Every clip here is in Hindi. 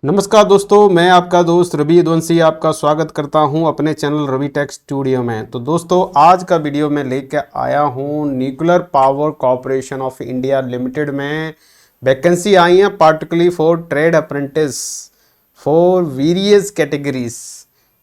नमस्कार दोस्तों, मैं आपका दोस्त रवि यदुवंशी आपका स्वागत करता हूं अपने चैनल रवि टेक स्टूडियो में। तो दोस्तों, आज का वीडियो में लेकर आया हूं nuclear power corporation of India limited में वैकेंसी आई हैं particularly for trade apprentice for various categories.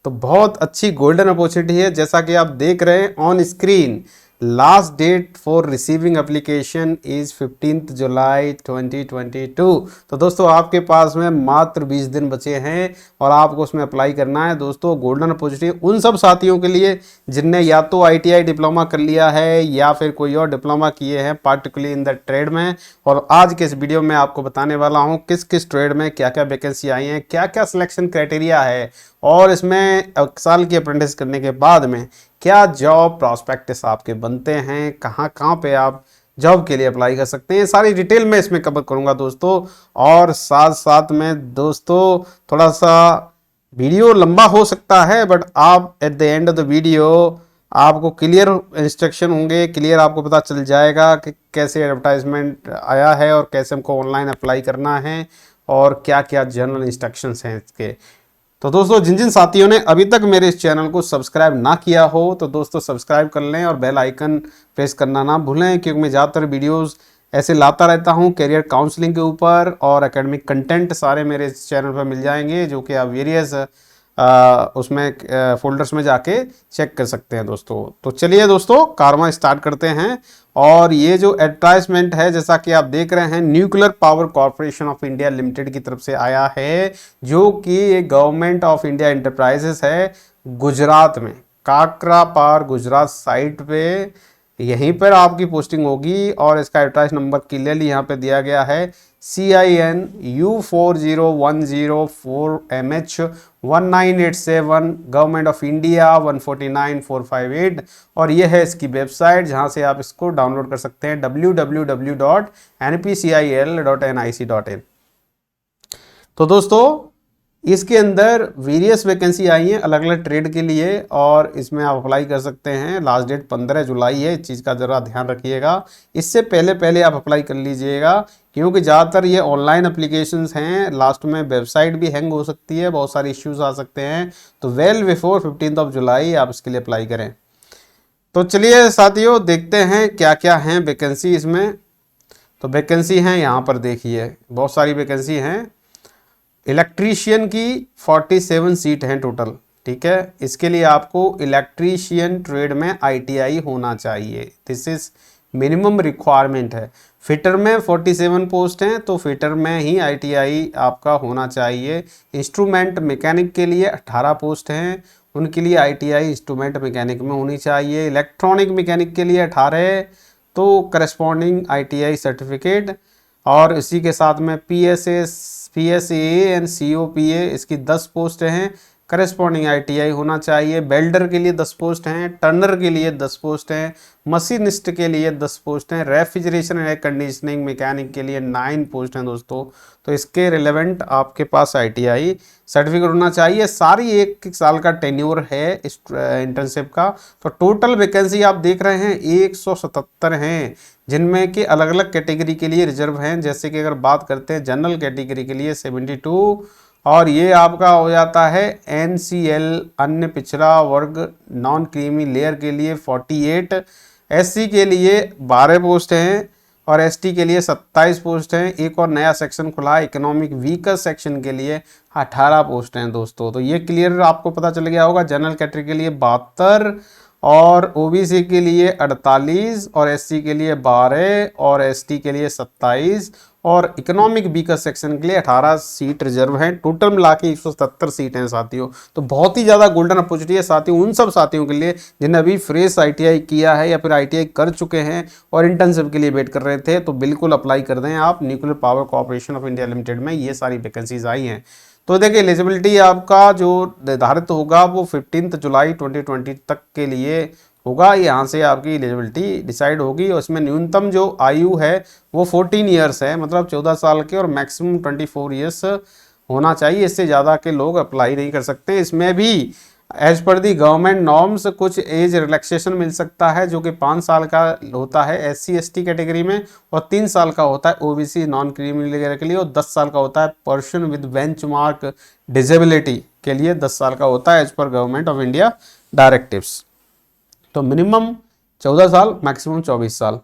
तो बहुत अच्छी गोल्डन अपॉर्चुनिटी है। जैसा कि आप देख रहे हैं on screen, last date for receiving application is 15 July 2022। तो दोस्तों, आपके पास में मात्र 20 दिन बचे हैं और आपको उसमें अप्लाई करना है। दोस्तों, गोल्डन अपॉर्चुनिटी उन सब साथियों के लिए जिनने या तो आईटीआई डिप्लोमा कर लिया है या फिर कोई और डिप्लोमा किए हैं पार्टिकुलरली इन द ट्रेड में। और आज के इस वीडियो में आपको बताने वाला हूं किस किस ट्रेड में क्या क्या वैकेंसी आई हैं, क्या क्या सिलेक्शन क्राइटेरिया है और इसमें एक साल की अप्रेंटिस करने के बाद में क्या जॉब प्रॉस्पेक्टस आपके बनते हैं, कहाँ कहाँ पे आप जॉब के लिए अप्लाई कर सकते हैं, सारी डिटेल में इसमें कवर करूंगा दोस्तों। और साथ साथ में दोस्तों, थोड़ा सा वीडियो लंबा हो सकता है बट आप at the end of the video आपको क्लियर इंस्ट्रक्शन होंगे, क्लियर आपको पता चल जाएगा कि कैसे एडवर्टाइजमेंट आया है और कैसे हमको ऑनलाइन अप्लाई करना है और क्या क्या जनरल इंस्ट्रक्शंस हैं इसके। तो दोस्तों, जिन जिन साथियों ने अभी तक मेरे इस चैनल को सब्सक्राइब ना किया हो तो दोस्तों सब्सक्राइब कर लें और बेल आइकन प्रेस करना ना भूलें, क्योंकि मैं ज़्यादातर वीडियोस ऐसे लाता रहता हूं करियर काउंसलिंग के ऊपर और एकेडमिक कंटेंट सारे मेरे इस चैनल पर मिल जाएंगे, जो कि आप वेरियस उसमें फोल्डर्स में जाके चेक कर सकते हैं दोस्तों। तो चलिए दोस्तों, कारवा स्टार्ट करते हैं। और ये जो एडवर्टाइजमेंट है, जैसा कि आप देख रहे हैं, nuclear power corporation of India limited की तरफ से आया है, जो कि एक गवर्नमेंट ऑफ इंडिया इंटरप्राइजेस है गुजरात में, काकरापार गुजरात साइट पे। यहीं पर आपकी पोस्टिंग होगी और इसका एडवर्टाइज नंबर क्लियरली यहाँ पे दिया गया है, CIN U40104MH1987, government of India 149458। और ये है इसकी वेबसाइट, जहाँ से आप इसको डाउनलोड कर सकते हैं, www.npcil.nic.in। तो दोस्तों, इसके अंदर वेरियस वैकेंसी आई हैं अलग अलग ट्रेड के लिए और इसमें आप अप्लाई कर सकते हैं। लास्ट डेट 15 जुलाई है, इस चीज़ का ज़रा ध्यान रखिएगा। इससे पहले पहले आप अप्लाई कर लीजिएगा, क्योंकि ज़्यादातर ये ऑनलाइन एप्लीकेशंस हैं, लास्ट में वेबसाइट भी हैंग हो सकती है, बहुत सारे इश्यूज आ सकते हैं। तो वेल बिफोर 15 जुलाई आप इसके लिए अप्लाई करें। तो चलिए साथियों, देखते हैं क्या क्या हैं वैकेंसी इसमें। तो वैकेंसी हैं यहाँ पर देखिए, बहुत सारी वैकेंसी हैं। इलेक्ट्रीशियन की 47 सीट हैं टोटल, ठीक है। इसके लिए आपको इलेक्ट्रीशियन ट्रेड में आईटीआई होना चाहिए, दिस इज मिनिमम रिक्वायरमेंट है। फिटर में 47 पोस्ट हैं, तो फिटर में ही आईटीआई आपका होना चाहिए। इंस्ट्रूमेंट मैकेनिक के लिए 18 पोस्ट हैं, उनके लिए आईटीआई इंस्ट्रूमेंट मैकेनिक में होनी चाहिए। इलेक्ट्रॉनिक मैकेनिक के लिए 18, तो करस्पॉन्डिंग आईटीआई सर्टिफिकेट। और इसी के साथ में PSAA एंड COPA, इसकी 10 पोस्ट हैं, करस्पॉन्डिंग आईटीआई होना चाहिए। बेल्डर के लिए 10 पोस्ट हैं, टर्नर के लिए 10 पोस्ट हैं, मशीनिस्ट के लिए 10 पोस्ट हैं, refrigeration and air conditioning mechanic के लिए 9 पोस्ट हैं दोस्तों। तो इसके रिलेवेंट आपके पास आईटीआई सर्टिफिकेट होना चाहिए। सारी एक साल का टेन्योर है इस इंटर्नशिप का। तो टोटल वैकेंसी आप देख रहे हैं 177 हैं, जिनमें कि अलग अलग कैटेगरी के लिए रिजर्व हैं। जैसे कि अगर बात करते हैं जनरल कैटेगरी के लिए 72, और ये आपका हो जाता है NCL अन्य पिछड़ा वर्ग नॉन क्रीमी लेयर के लिए 48, SC के लिए 12 पोस्ट हैं और ST के लिए 27 पोस्ट हैं। एक और नया सेक्शन खुला है इकोनॉमिक वीकर सेक्शन के लिए 18 पोस्ट हैं दोस्तों। तो ये क्लियर आपको पता चल गया होगा। जनरल कैटेगरी के लिए 72 और OBC के लिए 48 और SC के लिए 12 और ST के लिए 27 और इकोनॉमिक वीकर सेक्शन के लिए 18 सीट रिजर्व हैं। टोटल मिला के 177 सीट हैं साथियों। तो बहुत ही ज़्यादा गोल्डन अपॉर्चुनिटी है साथियों उन सब साथियों के लिए जिन्हें अभी फ्रेश आईटीआई किया है या फिर आईटीआई कर चुके हैं और इंटर्नशिप के लिए वेट कर रहे थे। तो बिल्कुल अप्लाई कर दें आप। Nuclear power corporation of India limited में ये सारी वैकेंसीज आई हैं। तो देखिए, एलिजिबिलिटी आपका जो निर्धारित होगा वो 15 जुलाई 2020 तक के लिए होगा। यहाँ से आपकी एलिजिबिलिटी डिसाइड होगी और इसमें न्यूनतम जो आयु है वो 14 ईयर्स है, मतलब 14 साल के, और मैक्सिमम 24 ईयर्स होना चाहिए। इससे ज़्यादा के लोग अप्लाई नहीं कर सकते। इसमें भी एज पर दी गवर्नमेंट नॉर्म्स कुछ एज रिलैक्सेशन मिल सकता है, जो कि 5 साल का होता है SC ST कैटेगरी में, और 3 साल का होता है OBC नॉन क्रीमी वगैरह के लिए, और 10 साल का होता है पर्सन विद बेंचमार्क डिसेबिलिटी के लिए 10 साल का होता है as per government of India directives. तो मिनिमम 14 साल, मैक्सिमम 24 साल।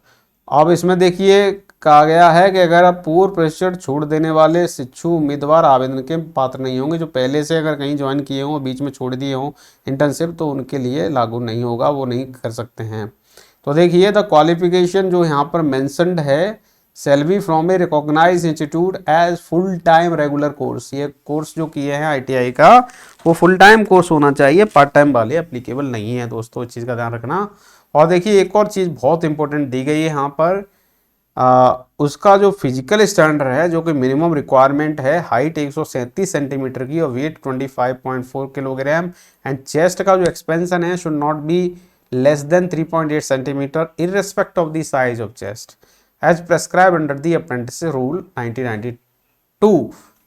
अब इसमें देखिए कहा गया है कि अगर आप पूर्व प्रशिक्षण छोड़ देने वाले शिक्षु उम्मीदवार आवेदन के पात्र नहीं होंगे, जो पहले से अगर कहीं ज्वाइन किए हों, बीच में छोड़ दिए हों इंटर्नशिप, तो उनके लिए लागू नहीं होगा, वो नहीं कर सकते हैं। तो देखिए द क्वालिफिकेशन जो यहाँ पर मेंशन्ड है, shall be from a recognise institute as full time regular course. ये कोर्स जो किए हैं ITI का वो फुल टाइम कोर्स होना चाहिए, पार्ट टाइम वाले एप्लीकेबल नहीं है दोस्तों, इस चीज़ का ध्यान रखना। और देखिए एक और चीज़ बहुत इंपॉर्टेंट दी गई है यहाँ पर, उसका जो फिजिकल स्टैंडर्ड है, जो कि मिनिमम रिक्वायरमेंट है, हाइट 137 सेंटीमीटर की और वेट 25.4 किलोग्राम, एंड चेस्ट का जो एक्सपेंशन है should not be less than 3.8 centimetre irrespective of the size of chest as prescribe under the apprentice rule 1992।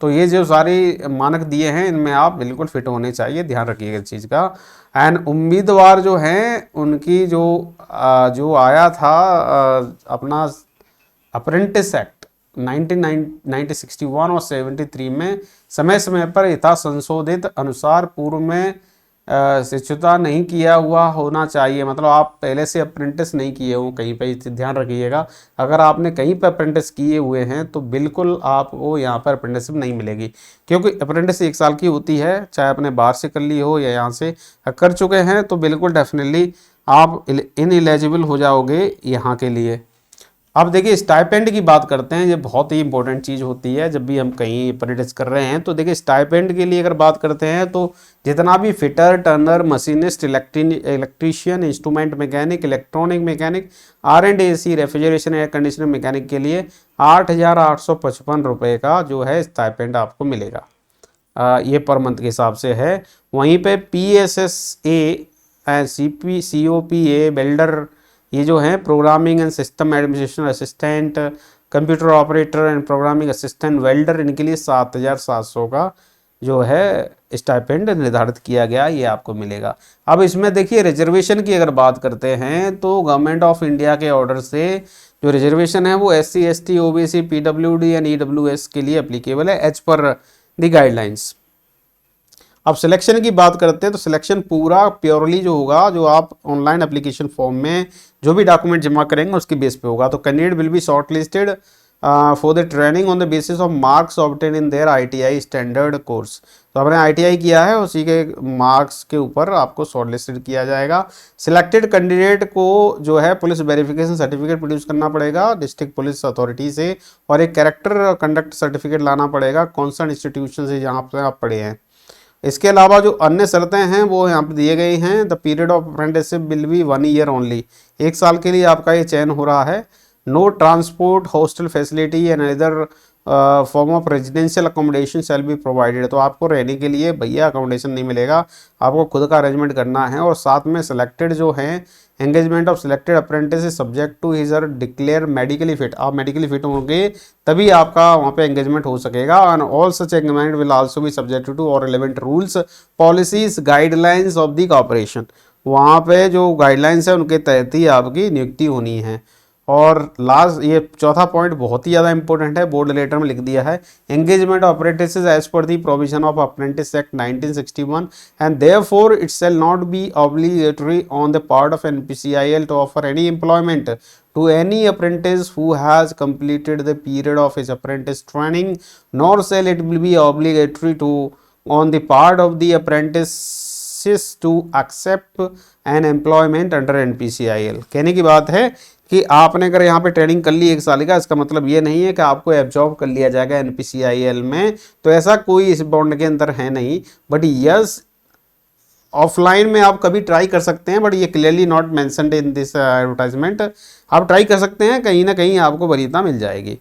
तो ये जो सारी मानक दिए हैं इनमें आप बिल्कुल फिट होने चाहिए, ध्यान रखिएगा इस चीज़ का। एंड उम्मीदवार जो हैं उनकी जो आया था अपना अप्रेंटिस एक्ट 1961 और 73 में समय समय पर यथा संशोधित अनुसार पूर्व में शिक्षुता नहीं किया हुआ होना चाहिए। मतलब आप पहले से अप्रेंटिस नहीं किए हो कहीं पे, ध्यान रखिएगा। अगर आपने कहीं पर अप्रेंटिस किए हुए हैं तो बिल्कुल आपको यहाँ पर अप्रेंटिसशिप नहीं मिलेगी, क्योंकि अप्रेंटिस 1 साल की होती है, चाहे आपने बाहर से कर ली हो या यहाँ से कर चुके हैं, तो बिल्कुल डेफिनेटली आप इनएलिजिबल हो जाओगे यहाँ के लिए। अब देखिए स्टाइपेंड की बात करते हैं, ये बहुत ही इंपॉर्टेंट चीज़ होती है जब भी हम कहीं अप्रेंटिस कर रहे हैं। तो देखिए स्टाइपेंड के लिए अगर बात करते हैं तो जितना भी fitter, Turner, machinist, electrician, instrument mechanic, electronic mechanic, R&AC, refrigeration, air conditioner mechanic के लिए 8,855 रुपये का जो है स्टाइपेंड आपको मिलेगा। ये पर मंथ के हिसाब से है। वहीं पे PSSA, COPA, वेल्डर, ये जो है programming and system administration assistant, computer operator and programming assistant, welder, इनके लिए 7,700 का जो है स्टाइपेंड निर्धारित किया गया, ये आपको मिलेगा। अब इसमें देखिए रिजर्वेशन की अगर बात करते हैं तो गवर्नमेंट ऑफ इंडिया के ऑर्डर से जो रिजर्वेशन है वो SC ST OBC PWD and EWS के लिए एप्लीकेबल है एज पर द गाइडलाइंस। अब सिलेक्शन की बात करते हैं तो सिलेक्शन पूरा प्योरली जो होगा, जो आप ऑनलाइन एप्लीकेशन फॉर्म में जो भी डॉक्यूमेंट जमा करेंगे उसके बेस पे होगा। तो candidate will be short listed for the training on the basis of marks obtain in their ITI standard course. तो आपने ITI किया है, उसी के मार्क्स के ऊपर आपको शॉर्ट लिस्टेड किया जाएगा। सिलेक्टेड कैंडिडेट को जो है पुलिस वेरिफिकेशन सर्टिफिकेट प्रोड्यूस करना पड़ेगा डिस्ट्रिक्ट पुलिस अथॉरिटी से, और एक कैरेक्टर कंडक्ट सर्टिफिकेट लाना पड़ेगा कॉन्सर्न इंस्टीट्यूशन से जहाँ पर आप पढ़े हैं। इसके अलावा जो अन्य शर्तें हैं वो यहाँ पे दिए गए हैं। The period of apprenticeship will be 1 year only, 1 साल के लिए आपका ये चयन हो रहा है। No transport, hostel facility and other form of residential accommodation shall be provided. तो आपको रहने के लिए भैया अकोमोडेशन नहीं मिलेगा, आपको खुद का अरेंजमेंट करना है। और साथ में सिलेक्टेड जो हैं engagement of selected apprentice is subject to his declare medically fit. आप मेडिकली फिट होंगे तभी आपका वहाँ पे एंगेजमेंट हो सकेगा। And all such engagement will also be subject to our relevant rules, policies, guidelines of the corporation. वहाँ पे जो गाइडलाइंस है उनके तहत ही आपकी नियुक्ति होनी है। और लास्ट ये चौथा पॉइंट बहुत ही ज़्यादा इंपॉर्टेंट है, बोर्ड लेटर में लिख दिया है, engagement of apprentices as per the provision of apprentice act 1961 and therefore it shall not be obligatory on the part of NPCIL to offer any employment to any apprentice who has completed the period of his apprentice training, nor shall it be obligatory to on the part of the apprentices to accept an employment under NPCIL। कहने की बात है कि आपने अगर यहाँ पे ट्रेनिंग कर ली 1 साल का, इसका मतलब ये नहीं है कि आपको एब्जॉर्ब कर लिया जाएगा NPCIL में, तो ऐसा कोई इस बॉन्ड के अंदर है नहीं। बट यस, ऑफलाइन में आप कभी ट्राई कर सकते हैं, बट ये clearly not mentioned in this advertisement. आप ट्राई कर सकते हैं, कहीं ना कहीं आपको वरीयता मिल जाएगी।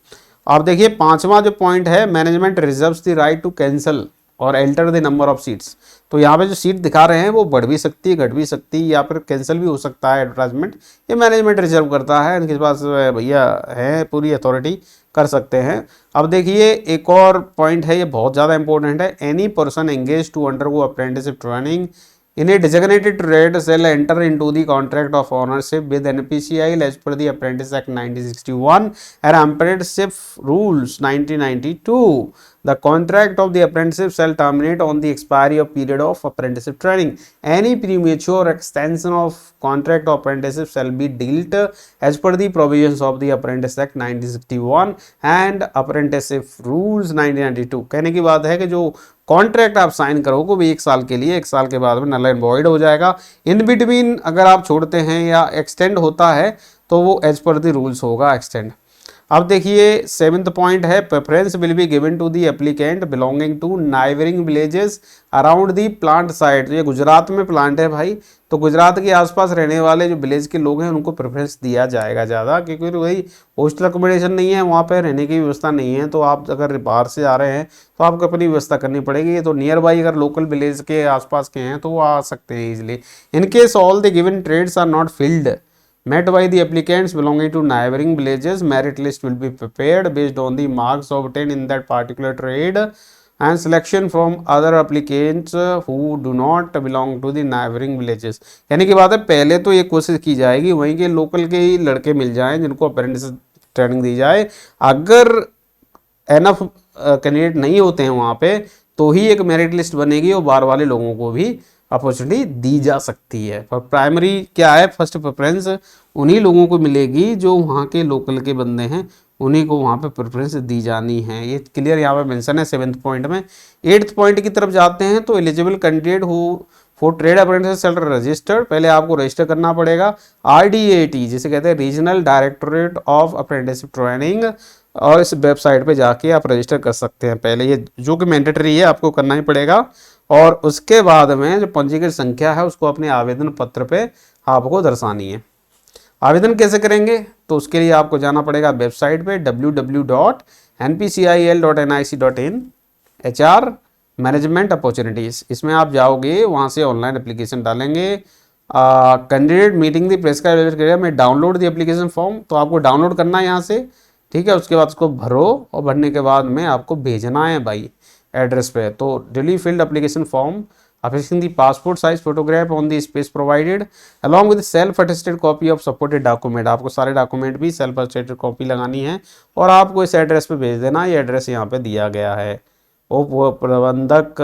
आप देखिए 5वां जो पॉइंट है, management reserves the right to cancel or alter the number of seats. तो यहाँ पे जो सीट दिखा रहे हैं वो बढ़ भी सकती है, घट भी सकती है, या फिर कैंसिल भी हो सकता है एडवर्टाइजमेंट। ये मैनेजमेंट रिजर्व करता है, इनके पास भैया है पूरी अथॉरिटी, कर सकते हैं। अब देखिए एक और पॉइंट है, ये बहुत ज़्यादा इंपॉर्टेंट है, any person engage to undergo apprenticeship training in a designated trade shall enter into the contract of ownership with NPCI as per the Apprentice Act 1961 and Apprenticeship Rules 1992. The contract of the apprenticeship shall terminate on the expiry of period of apprenticeship training. Any premature extension of contract of apprenticeship shall be dealt as per the provisions of the Apprentice Act 1961 and Apprenticeship Rules 1992. कहने की बात है कि जो कॉन्ट्रैक्ट आप साइन करोगे वो 1 साल के लिए, 1 साल के बाद में नल एंड वॉइड हो जाएगा। इन बिटवीन अगर आप छोड़ते हैं या एक्सटेंड होता है तो वो एज पर द रूल्स होगा एक्सटेंड। अब देखिए 7th पॉइंट है, preference will be given to the applicant belonging to neighbouring villages around the plant site. ये गुजरात में प्लांट है भाई, तो गुजरात के आसपास रहने वाले जो विलेज के लोग हैं उनको प्रेफरेंस दिया जाएगा ज़्यादा, क्योंकि वही हॉस्टल अकोमोडेशन नहीं है, वहाँ पे रहने की व्यवस्था नहीं है। तो आप अगर बाहर से आ रहे हैं तो आपको अपनी व्यवस्था करनी पड़ेगी। तो नियर बाई अगर लोकल विलेज के आसपास के हैं तो वो आ सकते हैं easily. In case all the given trades are not filled met by the applicants belonging to neighboring villages, merit list will be prepared based on the marks obtained in that particular trade and selection from other applicants who do not belong to the neighboring villages। यानी कि बात है पहले तो ये कोशिश की जाएगी वहीं के लोकल के ही लड़के मिल जाएं जिनको अप्रेंटिस ट्रेनिंग दी जाए। अगर एनफ कैंडिडेट नहीं होते हैं वहाँ पे तो ही एक मेरिट लिस्ट बनेगी और बाहर वाले लोगों को भी अपॉर्चुनिटी दी जा सकती है। पर प्राइमरी क्या है, फर्स्ट प्रेफरेंस उन्हीं लोगों को मिलेगी जो वहाँ के लोकल के बंदे हैं, उन्हीं को वहाँ पे प्रेफरेंस दी जानी है। ये क्लियर यहाँ पे मेंशन है 7th पॉइंट में। 8th पॉइंट की तरफ जाते हैं तो eligible candidate who for trade apprentice cell registered, पहले आपको रजिस्टर करना पड़ेगा RDAT जिसे कहते हैं regional directorate of apprenticeship training, और इस वेबसाइट पे जाके आप रजिस्टर कर सकते हैं। पहले ये जो कि मैंडेटरी है आपको करना ही पड़ेगा, और उसके बाद में जो पंजीकृत संख्या है उसको अपने आवेदन पत्र पे आपको दर्शानी है। आवेदन कैसे करेंगे तो उसके लिए आपको जाना पड़ेगा वेबसाइट पे www.npcil.nic.in HR मैनेजमेंट अपॉर्चुनिटीज़, इसमें आप जाओगे, वहाँ से ऑनलाइन एप्लीकेशन डालेंगे। कैंडिडेट मीटिंग दी प्रेस्क्राइब्ड क्राइटेरिया में डाउनलोड दी एप्लीकेशन फॉर्म, तो आपको डाउनलोड करना है यहाँ से, ठीक है। उसके बाद उसको भरो और भरने के बाद में आपको भेजना है भाई एड्रेस पे। तो daily field application form affixing the passport size photograph on the space provided along with self attested copy of supported document। आपको सारे डॉक्यूमेंट भी सेल्फ अटेस्टेड कॉपी लगानी है और आपको इस एड्रेस पे भेज देना। ये एड्रेस यहाँ पे दिया गया है, उप प्रबंधक,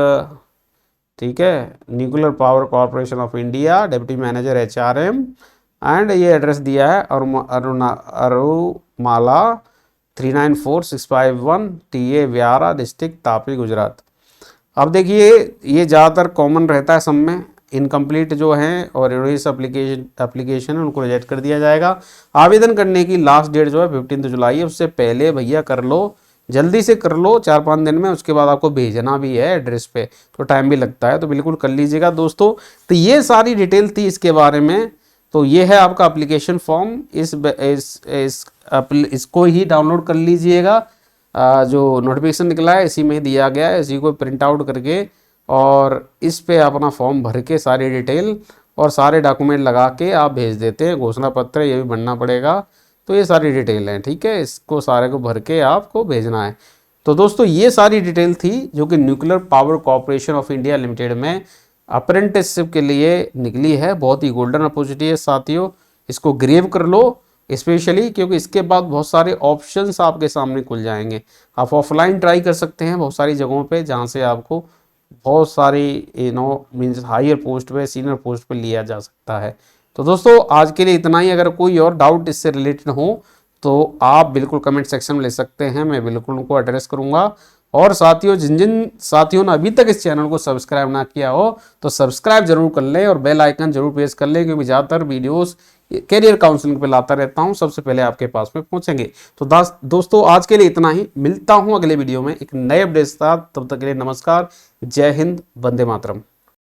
ठीक है, nuclear power corporation of India, deputy manager HRM, and ये एड्रेस दिया है अरुमाला 394651 TA व्यारा डिस्ट्रिक्ट तापी गुजरात। अब देखिए ये ज़्यादातर कॉमन रहता है सब में, इनकम्प्लीट जो हैं और इस एप्लीकेशन है उनको रिजेक्ट कर दिया जाएगा। आवेदन करने की लास्ट डेट जो है 15 जुलाई है, उससे पहले भैया कर लो, जल्दी से कर लो 4-5 दिन में। उसके बाद आपको भेजना भी है एड्रेस पे, तो टाइम भी लगता है, तो बिल्कुल कर लीजिएगा दोस्तों। तो ये सारी डिटेल थी इसके बारे में। तो ये है आपका एप्लीकेशन फॉर्म, इसको ही डाउनलोड कर लीजिएगा। जो नोटिफिकेशन निकला है इसी में दिया गया है, इसी को प्रिंट आउट करके और इस पे अपना फॉर्म भर के सारी डिटेल और सारे डॉक्यूमेंट लगा के आप भेज देते हैं। घोषणा पत्र ये भी भरना पड़ेगा, तो ये सारी डिटेल हैं, ठीक है। इसको सारे को भर के आपको भेजना है। तो दोस्तों ये सारी डिटेल थी जो कि nuclear power corporation of India limited में अप्रेंटिसशिप के लिए निकली है। बहुत ही गोल्डन अपॉर्चुनिटी है साथियों, इसको ग्रेव कर लो स्पेशली, क्योंकि इसके बाद बहुत सारे ऑप्शंस आपके सामने खुल जाएंगे। आप ऑफलाइन ट्राई कर सकते हैं बहुत सारी जगहों पे, जहाँ से आपको बहुत सारी मीन्स हायर पोस्ट पे, सीनियर पोस्ट पे लिया जा सकता है। तो दोस्तों आज के लिए इतना ही। अगर कोई और डाउट इससे रिलेटेड हो तो आप बिल्कुल कमेंट सेक्शन में ले सकते हैं, मैं बिल्कुल उनको एड्रेस करूँगा। और साथियों जिन साथियों ने अभी तक इस चैनल को सब्सक्राइब ना किया हो तो सब्सक्राइब जरूर कर लें और बेल आइकन जरूर प्रेस कर लें, क्योंकि ज़्यादातर वीडियोस कैरियर काउंसलिंग पे लाता रहता हूं, सबसे पहले आपके पास में पहुंचेंगे। तो दोस्तों आज के लिए इतना ही, मिलता हूं अगले वीडियो में एक नए अपडेट के साथ। तब तक के लिए नमस्कार, जय हिंद, वंदे मातरम।